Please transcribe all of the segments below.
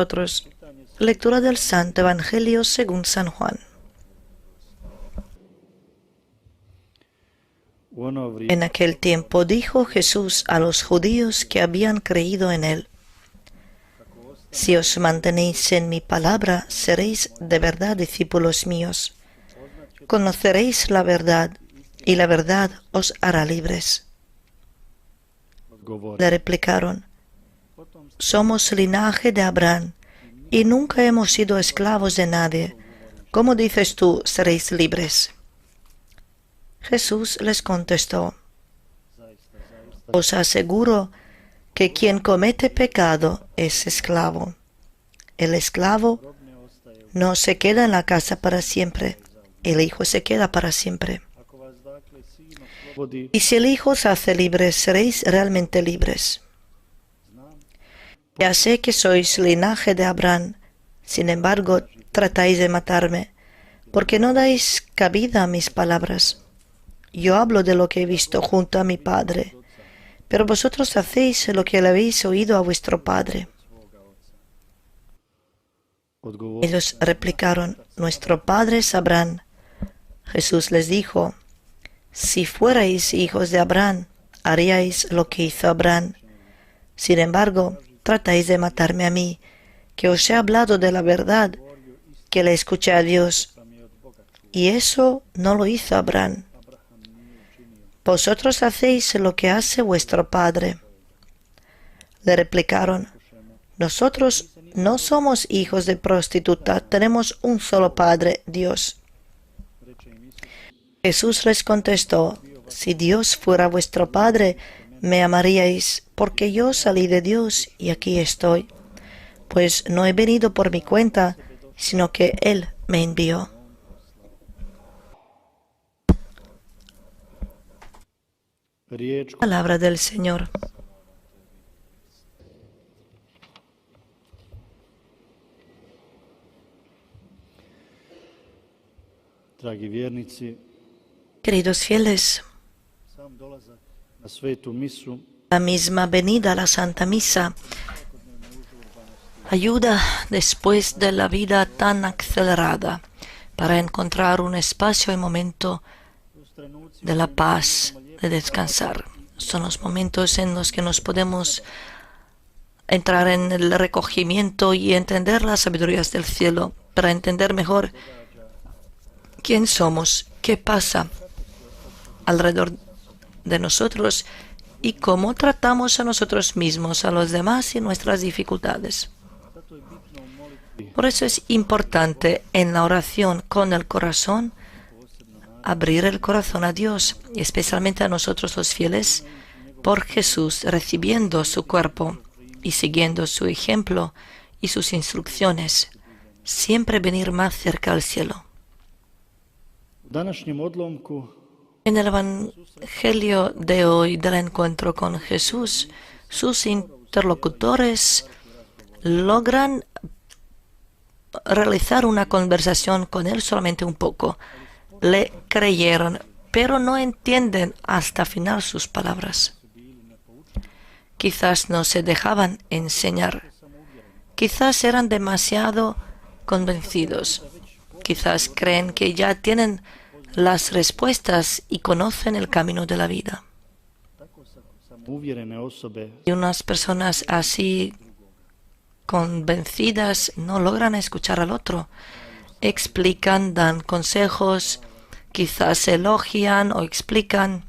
Nosotros, lectura del Santo Evangelio según San Juan. En aquel tiempo dijo Jesús a los judíos que habían creído en él: si os mantenéis en mi palabra, seréis de verdad discípulos míos. Conoceréis la verdad, y la verdad os hará libres. Le replicaron: somos linaje de Abraham, y nunca hemos sido esclavos de nadie. ¿Cómo dices tú, seréis libres? Jesús les contestó: os aseguro que quien comete pecado es esclavo. El esclavo no se queda en la casa para siempre, el Hijo se queda para siempre. Y si el Hijo os hace libres, seréis realmente libres. Ya sé que sois linaje de Abraham, sin embargo tratáis de matarme, porque no dais cabida a mis palabras. Yo hablo de lo que he visto junto a mi Padre, pero vosotros hacéis lo que le habéis oído a vuestro padre. Ellos replicaron: nuestro padre es Abraham. Jesús les dijo: si fuerais hijos de Abraham, haríais lo que hizo Abraham. Sin embargo, tratáis de matarme a mí, que os he hablado de la verdad, que le escuché a Dios. Y eso no lo hizo Abraham. Vosotros hacéis lo que hace vuestro padre. Le replicaron: nosotros no somos hijos de prostituta, tenemos un solo Padre, Dios. Jesús les contestó: si Dios fuera vuestro Padre, me amaríais, porque yo salí de Dios y aquí estoy. Pues no he venido por mi cuenta, sino que Él me envió. Palabra del Señor. Queridos fieles, la misma venida a la Santa Misa ayuda después de la vida tan acelerada para encontrar un espacio y momento de la paz, de descansar. Son los momentos en los que nos podemos entrar en el recogimiento y entender las sabidurías del cielo, para entender mejor quién somos, qué pasa alrededor de nosotros y cómo tratamos a nosotros mismos, a los demás y nuestras dificultades. Por eso es importante en la oración con el corazón abrir el corazón a Dios, y especialmente a nosotros los fieles, por Jesús, recibiendo su cuerpo y siguiendo su ejemplo y sus instrucciones, siempre venir más cerca al cielo. En el Evangelio de hoy del encuentro con Jesús, sus interlocutores logran realizar una conversación con él solamente un poco. Le creyeron, pero no entienden hasta final sus palabras. Quizás no se dejaban enseñar. Quizás eran demasiado convencidos. Quizás creen que ya tienen las respuestas y conocen el camino de la vida. Y unas personas así convencidas no logran escuchar al otro. Explican, dan consejos, quizás elogian o explican,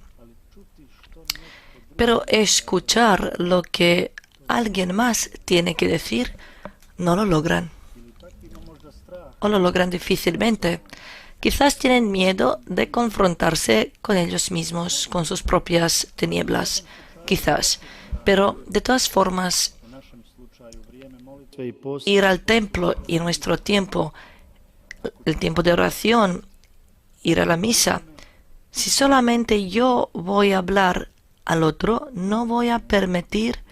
pero escuchar lo que alguien más tiene que decir no lo logran, o lo logran difícilmente. Quizás tienen miedo de confrontarse con ellos mismos, con sus propias tinieblas, quizás, pero de todas formas, ir al templo y nuestro tiempo, el tiempo de oración, ir a la misa. Si solamente yo voy a hablar al otro, no voy a permitir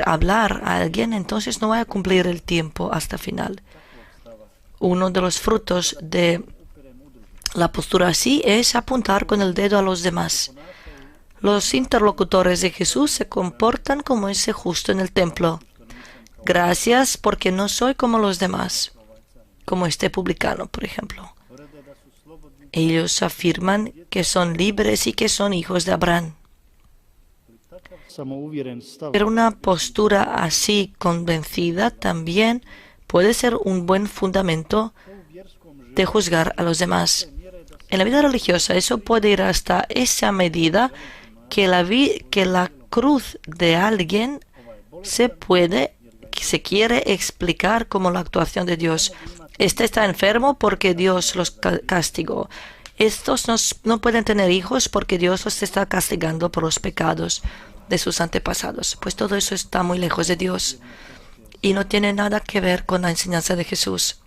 hablar a alguien, entonces no voy a cumplir el tiempo hasta final. Uno de los frutos de la postura así es apuntar con el dedo a los demás. Los interlocutores de Jesús se comportan como ese justo en el templo. gracias porque no soy como los demás, como este publicano, por ejemplo. Ellos afirman que son libres y que son hijos de Abraham. Pero una postura así convencida también puede ser un buen fundamento de juzgar a los demás. En la vida religiosa eso puede ir hasta esa medida que la cruz de alguien se quiere explicar como la actuación de Dios. Este está enfermo porque Dios los castigó. Estos no pueden tener hijos porque Dios los está castigando por los pecados de sus antepasados. Pues todo eso está muy lejos de Dios y no tiene nada que ver con la enseñanza de Jesús.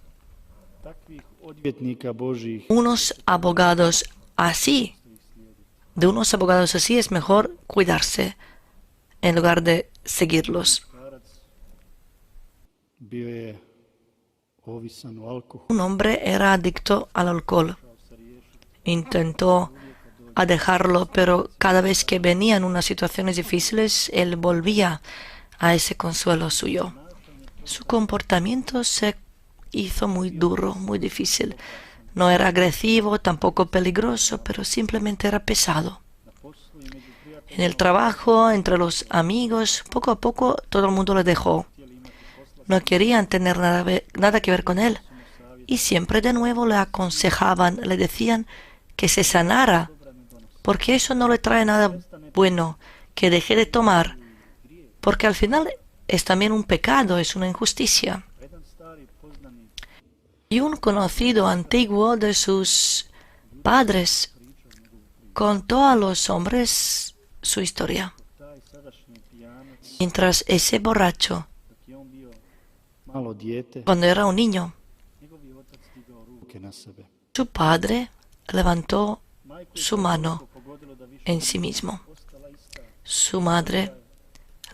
Unos abogados así, de unos abogados así es mejor cuidarse en lugar de seguirlos. Un hombre era adicto al alcohol. Intentó dejarlo, pero cada vez que venía en unas situaciones difíciles, él volvía a ese consuelo suyo. Su comportamiento se hizo muy duro, muy difícil. No era agresivo, tampoco peligroso, pero simplemente era pesado. En el trabajo, entre los amigos, poco a poco todo el mundo le dejó. No querían tener nada que ver con él. Y siempre de nuevo le aconsejaban, le decían que se sanara, porque eso no le trae nada bueno, que deje de tomar, porque al final es también un pecado, es una injusticia. Y un conocido antiguo de sus padres contó a los hombres su historia. Mientras ese borracho, cuando era un niño, su padre levantó su mano en sí mismo. Su madre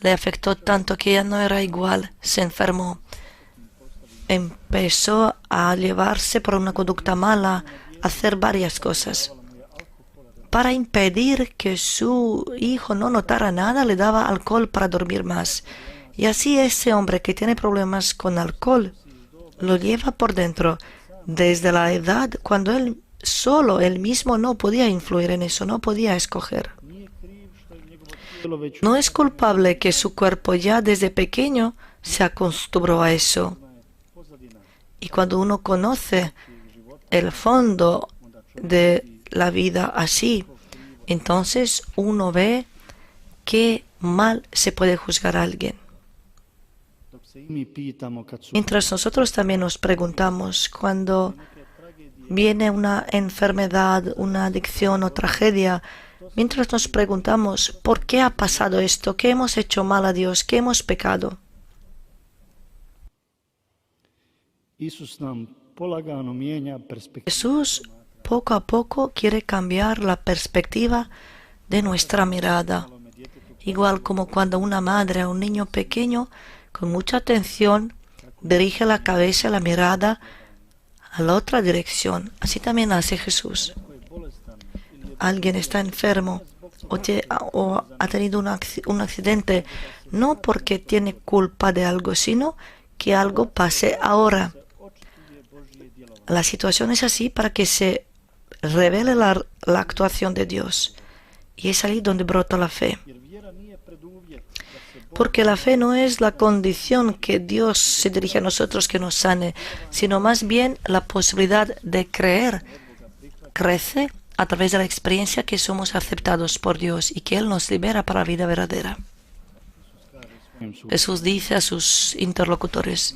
le afectó tanto que ya no era igual, se enfermó. Empezó a llevarse por una conducta mala, a hacer varias cosas. Para impedir que su hijo no notara nada, le daba alcohol para dormir más. Y así ese hombre que tiene problemas con alcohol lo lleva por dentro desde la edad cuando él mismo no podía influir en eso, no podía escoger. No es culpable que su cuerpo ya desde pequeño se acostumbró a eso. Y cuando uno conoce el fondo de la vida así, entonces uno ve qué mal se puede juzgar a alguien. Mientras nosotros también nos preguntamos, cuando viene una enfermedad, una adicción o tragedia, mientras nos preguntamos, ¿por qué ha pasado esto? ¿Qué hemos hecho mal a Dios? ¿Qué hemos pecado? Jesús poco a poco quiere cambiar la perspectiva de nuestra mirada. Igual como cuando una madre a un niño pequeño, con mucha atención, dirige la cabeza, la mirada a la otra dirección. Así también hace Jesús. Alguien está enfermo o ha tenido un accidente, no porque tiene culpa de algo, sino que algo pase ahora. La situación es así para que se revele la actuación de Dios. Y es ahí donde brota la fe. Porque la fe no es la condición que Dios se dirige a nosotros que nos sane, sino más bien la posibilidad de creer. Crece a través de la experiencia que somos aceptados por Dios y que Él nos libera para la vida verdadera. Jesús dice a sus interlocutores,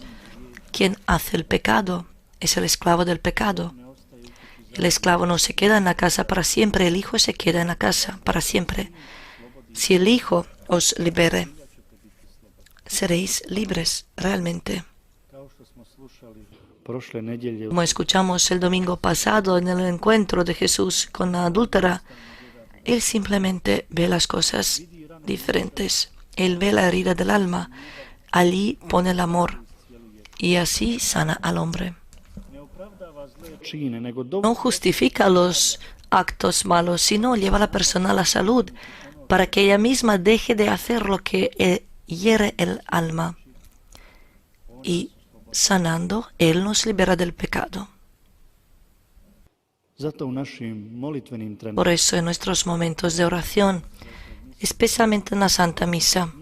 quien hace el pecado es el esclavo del pecado. El esclavo no se queda en la casa para siempre, el Hijo se queda en la casa para siempre. Si el Hijo os libere, seréis libres realmente. Como escuchamos el domingo pasado en el encuentro de Jesús con la adúltera, Él simplemente ve las cosas diferentes. Él ve la herida del alma, allí pone el amor y así sana al hombre. No justifica los actos malos, sino lleva a la persona a la salud para que ella misma deje de hacer lo que hiere el alma. y sanando, Él nos libera del pecado. Por eso en nuestros momentos de oración, especialmente en la Santa Misa,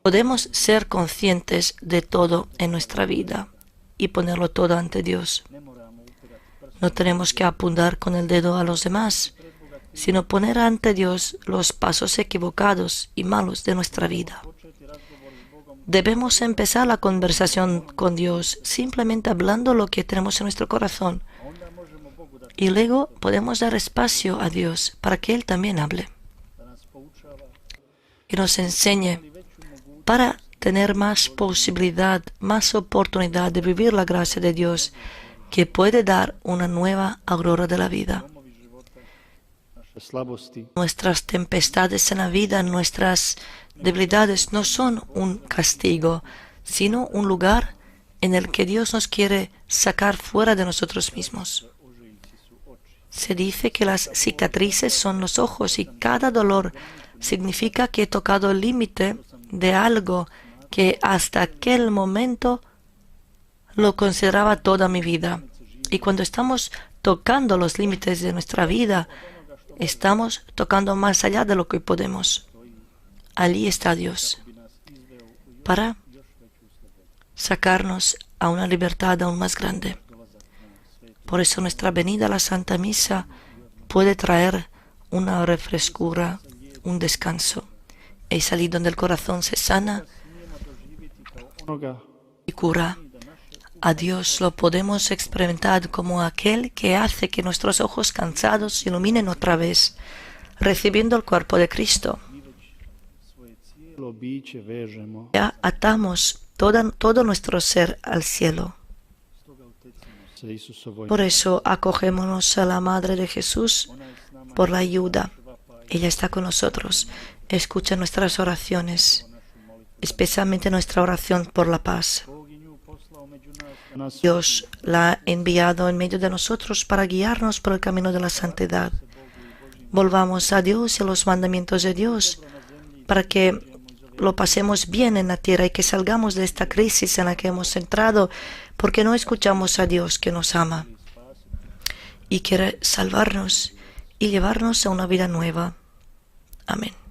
podemos ser conscientes de todo en nuestra vida y ponerlo todo ante Dios. No tenemos que apuntar con el dedo a los demás, sino poner ante Dios los pasos equivocados y malos de nuestra vida. Debemos empezar la conversación con Dios simplemente hablando lo que tenemos en nuestro corazón. Y luego podemos dar espacio a Dios para que Él también hable y nos enseñe para tener más posibilidad, más oportunidad de vivir la gracia de Dios que puede dar una nueva aurora de la vida. Nuestras tempestades en la vida, nuestras debilidades no son un castigo, sino un lugar en el que Dios nos quiere sacar fuera de nosotros mismos. Se dice que las cicatrices son los ojos y cada dolor significa que he tocado el límite de algo que hasta aquel momento lo consideraba toda mi vida. Y cuando estamos tocando los límites de nuestra vida, estamos tocando más allá de lo que podemos. Allí está Dios para sacarnos a una libertad aún más grande. Por eso nuestra venida a la Santa Misa puede traer una refrescura, un descanso. Es allí donde el corazón se sana y cura. A Dios lo podemos experimentar como aquel que hace que nuestros ojos cansados se iluminen otra vez, recibiendo el cuerpo de Cristo. Ya atamos todo nuestro ser al cielo. Por eso acogémonos a la Madre de Jesús por la ayuda. Ella está con nosotros, escucha nuestras oraciones, especialmente nuestra oración por la paz. Dios la ha enviado en medio de nosotros para guiarnos por el camino de la santidad. Volvamos a Dios y a los mandamientos de Dios para que lo pasemos bien en la tierra y que salgamos de esta crisis en la que hemos entrado porque no escuchamos a Dios que nos ama y quiere salvarnos y llevarnos a una vida nueva. Amén.